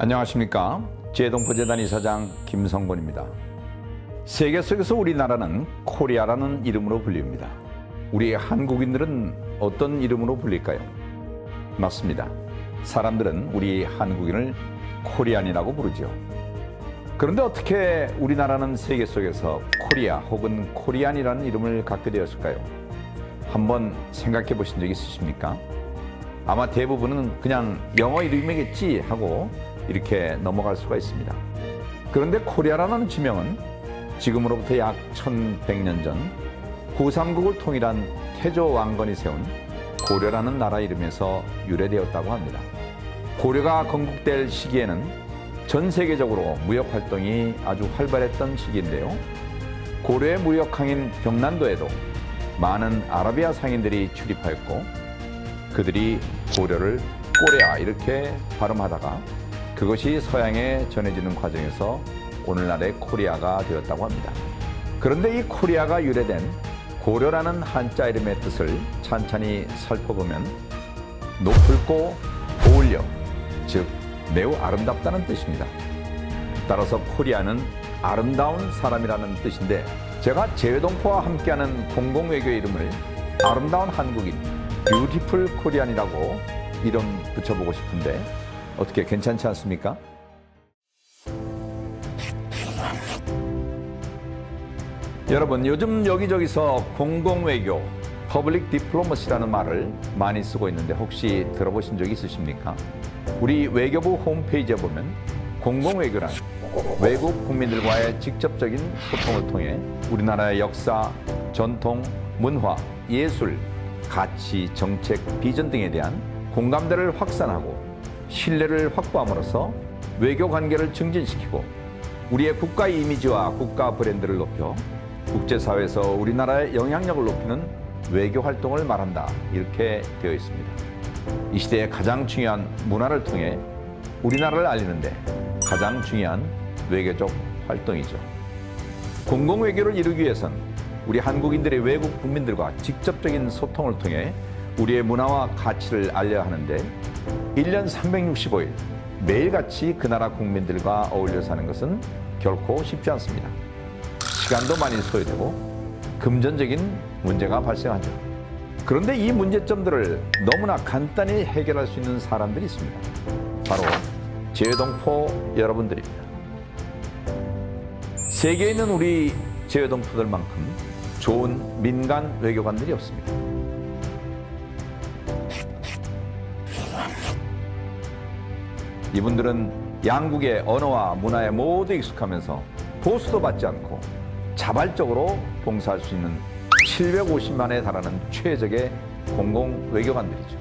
안녕하십니까. 재동포재단 이사장 김성곤입니다. 세계 속에서 우리나라는 코리아라는 이름으로 불립니다. 우리 한국인들은 어떤 이름으로 불릴까요? 맞습니다. 사람들은 우리 한국인을 코리안이라고 부르죠. 그런데 어떻게 우리나라는 세계 속에서 코리아 혹은 코리안이라는 이름을 갖게 되었을까요? 한번 생각해 보신 적 있으십니까? 아마 대부분은 그냥 영어 이름이겠지 하고 이렇게 넘어갈 수가 있습니다. 그런데 코리아라는 지명은 지금으로부터 약 1100년 전 후삼국을 통일한 태조 왕건이 세운 고려라는 나라 이름에서 유래되었다고 합니다. 고려가 건국될 시기에는 전 세계적으로 무역 활동이 아주 활발했던 시기인데요. 고려의 무역항인 병난도에도 많은 아라비아 상인들이 출입하였고 그들이 고려를 꼬레아 이렇게 발음하다가 그것이 서양에 전해지는 과정에서 오늘날의 코리아가 되었다고 합니다. 그런데 이 코리아가 유래된 고려라는 한자 이름의 뜻을 찬찬히 살펴보면 높을고 어울려, 즉 매우 아름답다는 뜻입니다. 따라서 코리아는 아름다운 사람이라는 뜻인데 제가 재외동포와 함께하는 공공외교의 이름을 아름다운 한국인, 뷰티풀 코리안이라고 이름 붙여보고 싶은데 어떻게 괜찮지 않습니까? 여러분, 요즘 여기저기서 공공외교, 퍼블릭 디플로머시라는 말을 많이 쓰고 있는데 혹시 들어보신 적 있으십니까? 우리 외교부 홈페이지에 보면 공공외교란 외국 국민들과의 직접적인 소통을 통해 우리나라의 역사, 전통, 문화, 예술, 가치, 정책, 비전 등에 대한 공감대를 확산하고 신뢰를 확보함으로써 외교 관계를 증진시키고 우리의 국가의 이미지와 국가 브랜드를 높여 국제사회에서 우리나라의 영향력을 높이는 외교 활동을 말한다. 이렇게 되어 있습니다. 이 시대의 가장 중요한 문화를 통해 우리나라를 알리는데 가장 중요한 외교적 활동이죠. 공공외교를 이루기 위해선 우리 한국인들의 외국 국민들과 직접적인 소통을 통해 우리의 문화와 가치를 알려야 하는데 1년 365일 매일같이 그 나라 국민들과 어울려 사는 것은 결코 쉽지 않습니다. 시간도 많이 소요되고 금전적인 문제가 발생하죠. 그런데 이 문제점들을 너무나 간단히 해결할 수 있는 사람들이 있습니다. 바로 재외동포 여러분들입니다. 세계에 있는 우리 재외동포들만큼 좋은 민간 외교관들이 없습니다. 이분들은 양국의 언어와 문화에 모두 익숙하면서 보수도 받지 않고 자발적으로 봉사할 수 있는 750만에 달하는 최적의 공공 외교관들이죠.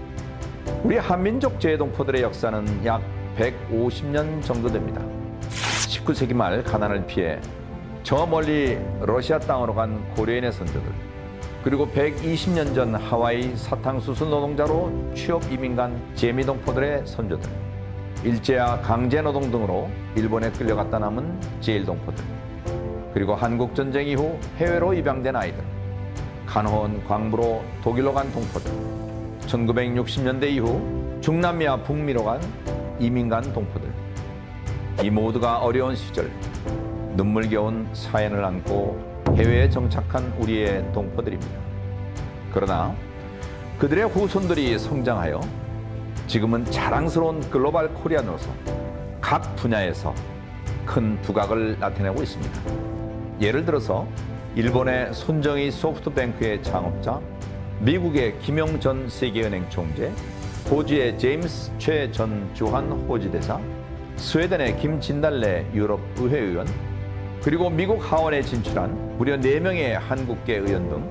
우리 한민족 재외동포들의 역사는 약 150년 정도 됩니다. 19세기 말 가난을 피해 저 멀리 러시아 땅으로 간 고려인의 선조들, 그리고 120년 전 하와이 사탕수수 노동자로 취업 이민 간 재미동포들의 선조들, 일제와 강제노동 등으로 일본에 끌려갔다 남은 제일동포들, 그리고 한국전쟁 이후 해외로 입양된 아이들, 간호원, 광부로 독일로 간 동포들, 1960년대 이후 중남미와 북미로 간 이민 간 동포들, 이 모두가 어려운 시절 눈물겨운 사연을 안고 해외에 정착한 우리의 동포들입니다. 그러나 그들의 후손들이 성장하여 지금은 자랑스러운 글로벌 코리안으로서 각 분야에서 큰 두각을 나타내고 있습니다. 예를 들어서 일본의 손정희 소프트뱅크의 창업자, 미국의 김용 전 세계은행 총재, 호주의 제임스 최 전 주한 호주 대사, 스웨덴의 김진달래 유럽 의회 의원, 그리고 미국 하원에 진출한 무려 4명의 한국계 의원 등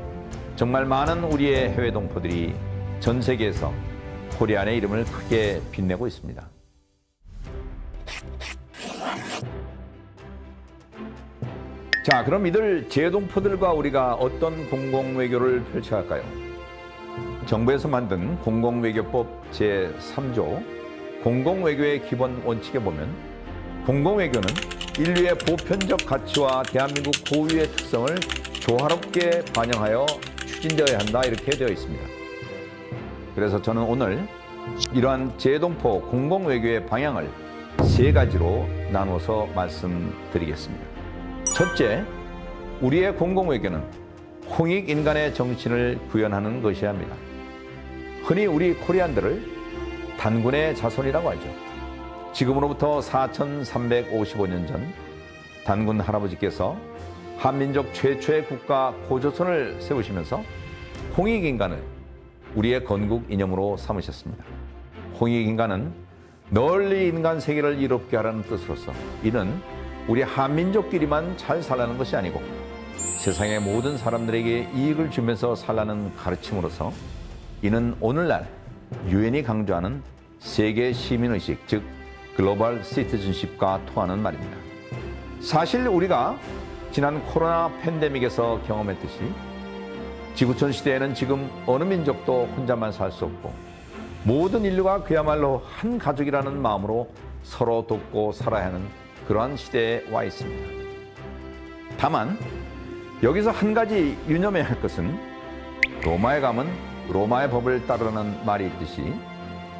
정말 많은 우리의 해외 동포들이 전 세계에서 코리안의 이름을 크게 빛내고 있습니다. 자, 그럼 이들 재외동포들과 우리가 어떤 공공외교를 펼쳐야 할까요? 정부에서 만든 공공외교법 제3조 공공외교의 기본 원칙에 보면 공공외교는 인류의 보편적 가치와 대한민국 고유의 특성을 조화롭게 반영하여 추진되어야 한다 이렇게 되어 있습니다. 그래서 저는 오늘 이러한 재외동포 공공외교의 방향을 세 가지로 나눠서 말씀드리겠습니다. 첫째, 우리의 공공외교는 홍익인간의 정신을 구현하는 것이어야 합니다. 흔히 우리 코리안들을 단군의 자손이라고 하죠. 지금으로부터 4355년 전 단군 할아버지께서 한민족 최초의 국가 고조선을 세우시면서 홍익인간을 우리의 건국 이념으로 삼으셨습니다. 홍익인간은 널리 인간 세계를 이롭게 하라는 뜻으로서 이는 우리 한민족끼리만 잘 살라는 것이 아니고 세상의 모든 사람들에게 이익을 주면서 살라는 가르침으로서 이는 오늘날 유엔이 강조하는 세계 시민의식, 즉 글로벌 시티즌십과 통하는 말입니다. 사실 우리가 지난 코로나 팬데믹에서 경험했듯이 지구촌 시대에는 지금 어느 민족도 혼자만 살 수 없고 모든 인류가 그야말로 한 가족이라는 마음으로 서로 돕고 살아야 하는 그러한 시대에 와 있습니다. 다만 여기서 한 가지 유념해야 할 것은 로마에 가면 로마의 법을 따르라는 말이 있듯이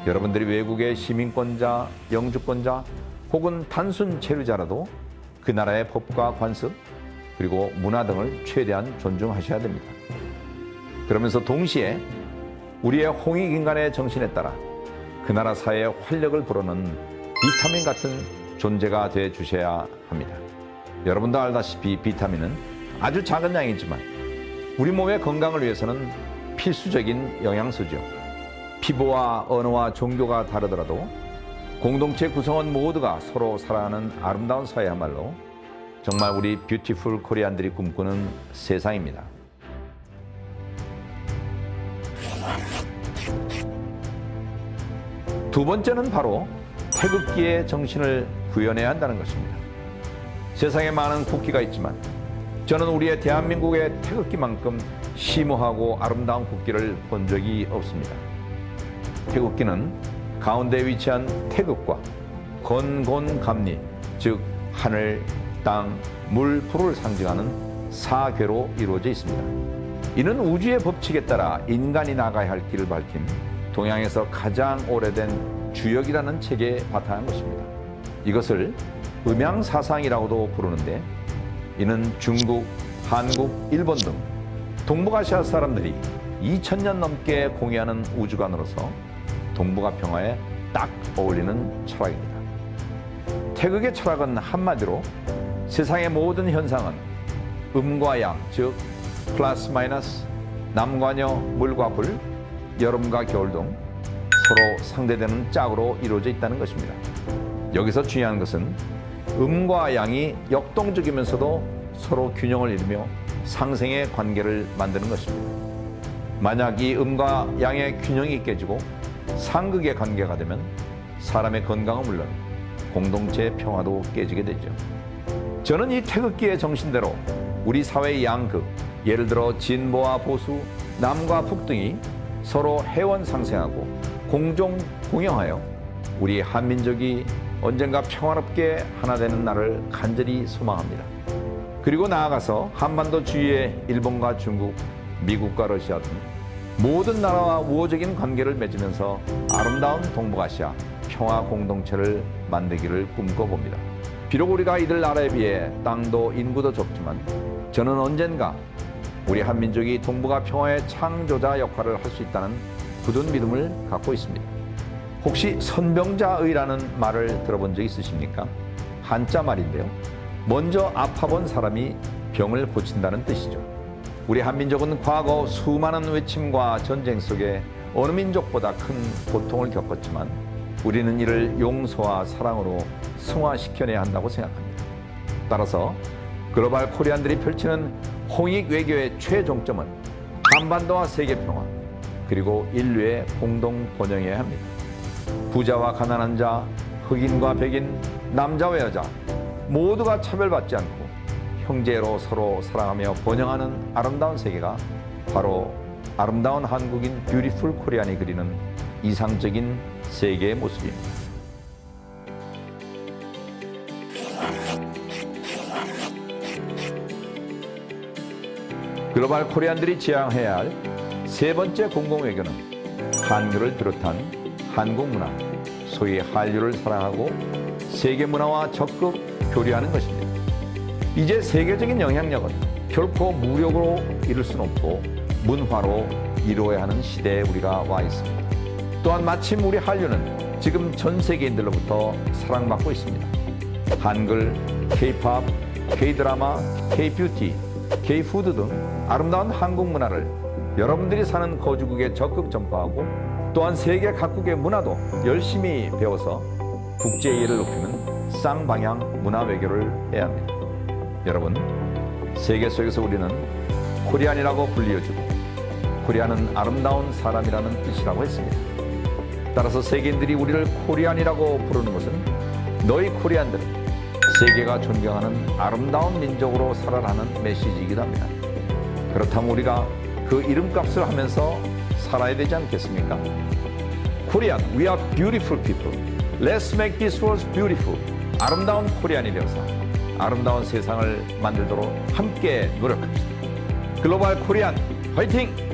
여러분들이 외국의 시민권자, 영주권자 혹은 단순 체류자라도 그 나라의 법과 관습 그리고 문화 등을 최대한 존중하셔야 됩니다. 그러면서 동시에 우리의 홍익인간의 정신에 따라 그 나라 사회에 활력을 불어넣는 비타민 같은 존재가 돼 주셔야 합니다. 여러분도 알다시피 비타민은 아주 작은 양이지만 우리 몸의 건강을 위해서는 필수적인 영양소죠. 피부와 언어와 종교가 다르더라도 공동체 구성원 모두가 서로 사랑하는 아름다운 사회야말로 정말 우리 뷰티풀 코리안들이 꿈꾸는 세상입니다. 두 번째는 바로 태극기의 정신을 구현해야 한다는 것입니다. 세상에 많은 국기가 있지만 저는 우리의 대한민국의 태극기만큼 심오하고 아름다운 국기를 본 적이 없습니다. 태극기는 가운데에 위치한 태극과 건곤감리, 즉 하늘, 땅, 물, 불을 상징하는 사괴로 이루어져 있습니다. 이는 우주의 법칙에 따라 인간이 나가야 할 길을 밝힌 동양에서 가장 오래된 주역이라는 책에 바탕한 것입니다. 이것을 음양사상이라고도 부르는데 이는 중국, 한국, 일본 등 동북아시아 사람들이 2000년 넘게 공유하는 우주관으로서 동북아 평화에 딱 어울리는 철학입니다. 태극의 철학은 한마디로 세상의 모든 현상은 음과 양, 즉 플러스 마이너스, 남과 여, 물과 불, 여름과 겨울 등 서로 상대되는 짝으로 이루어져 있다는 것입니다. 여기서 중요한 것은 음과 양이 역동적이면서도 서로 균형을 이루며 상생의 관계를 만드는 것입니다. 만약 이 음과 양의 균형이 깨지고 상극의 관계가 되면 사람의 건강은 물론 공동체의 평화도 깨지게 되죠. 저는 이 태극기의 정신대로 우리 사회의 양극, 예를 들어 진보와 보수, 남과 북 등이 서로 해원 상생하고 공존 공영하여 우리 한민족이 언젠가 평화롭게 하나 되는 날을 간절히 소망합니다. 그리고 나아가서 한반도 주위의 일본과 중국, 미국과 러시아 등 모든 나라와 우호적인 관계를 맺으면서 아름다운 동북아시아 평화 공동체를 만들기를 꿈꿔봅니다. 비록 우리가 이들 나라에 비해 땅도 인구도 적지만 저는 언젠가 우리 한민족이 동북아 평화의 창조자 역할을 할 수 있다는 굳은 믿음을 갖고 있습니다. 혹시 선병자의라는 말을 들어본 적 있으십니까? 한자 말인데요. 먼저 아파본 사람이 병을 고친다는 뜻이죠. 우리 한민족은 과거 수많은 외침과 전쟁 속에 어느 민족보다 큰 고통을 겪었지만 우리는 이를 용서와 사랑으로 승화시켜내야 한다고 생각합니다. 따라서 글로벌 코리안들이 펼치는 홍익 외교의 최종점은 한반도와 세계 평화 그리고 인류의 공동 번영이어야 합니다. 부자와 가난한 자, 흑인과 백인, 남자와 여자 모두가 차별받지 않고 형제로 서로 사랑하며 번영하는 아름다운 세계가 바로 아름다운 한국인 뷰티풀 코리안이 그리는 이상적인 세계의 모습입니다. 글로벌 코리안들이 지향해야 할 세 번째 공공외교는 한글을 비롯한 한국 문화, 소위 한류를 사랑하고 세계 문화와 적극 교류하는 것입니다. 이제 세계적인 영향력은 결코 무력으로 이룰 수는 없고 문화로 이루어야 하는 시대에 우리가 와 있습니다. 또한 마침 우리 한류는 지금 전 세계인들로부터 사랑받고 있습니다. 한글, K-팝, K-드라마, K-뷰티, K-푸드 등 아름다운 한국 문화를 여러분들이 사는 거주국에 적극 전파하고 또한 세계 각국의 문화도 열심히 배워서 국제이해를 높이는 쌍방향 문화 외교를 해야 합니다. 여러분, 세계 속에서 우리는 코리안이라고 불리어주고 코리안은 아름다운 사람이라는 뜻이라고 했습니다. 따라서 세계인들이 우리를 코리안이라고 부르는 것은 너희 코리안들은 세계가 존경하는 아름다운 민족으로 살아라는 메시지이기도 합니다. 그렇다면 우리가 그 이름값을 하면서 살아야 되지 않겠습니까? 코리안, we are beautiful people. Let's make this world beautiful. 아름다운 코리안이 되어서 아름다운 세상을 만들도록 함께 노력합시다. 글로벌 코리안 화이팅!